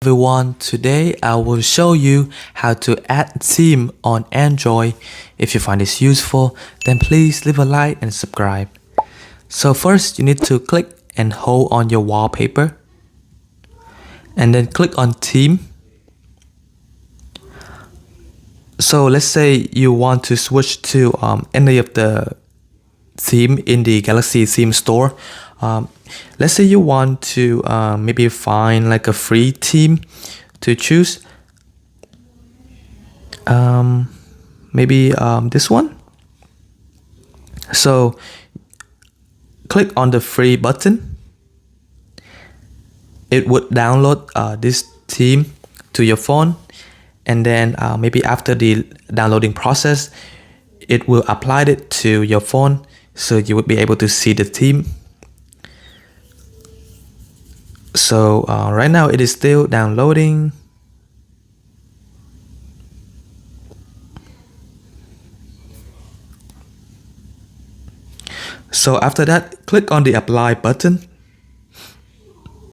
Everyone, today I will show you how to add theme on Android. If you find this useful, then please leave a like and subscribe. So first you need to click and hold on your wallpaper and then click on theme. So let's say you want to switch to any of the theme in the Galaxy theme store. Let's say you want to maybe find like a free theme to choose. Maybe this one. So click on the free button. It would download this theme to your phone, and then maybe after the downloading process, it will apply it to your phone, so you would be able to see the theme. So right now it is still downloading. So after that, click on the apply button.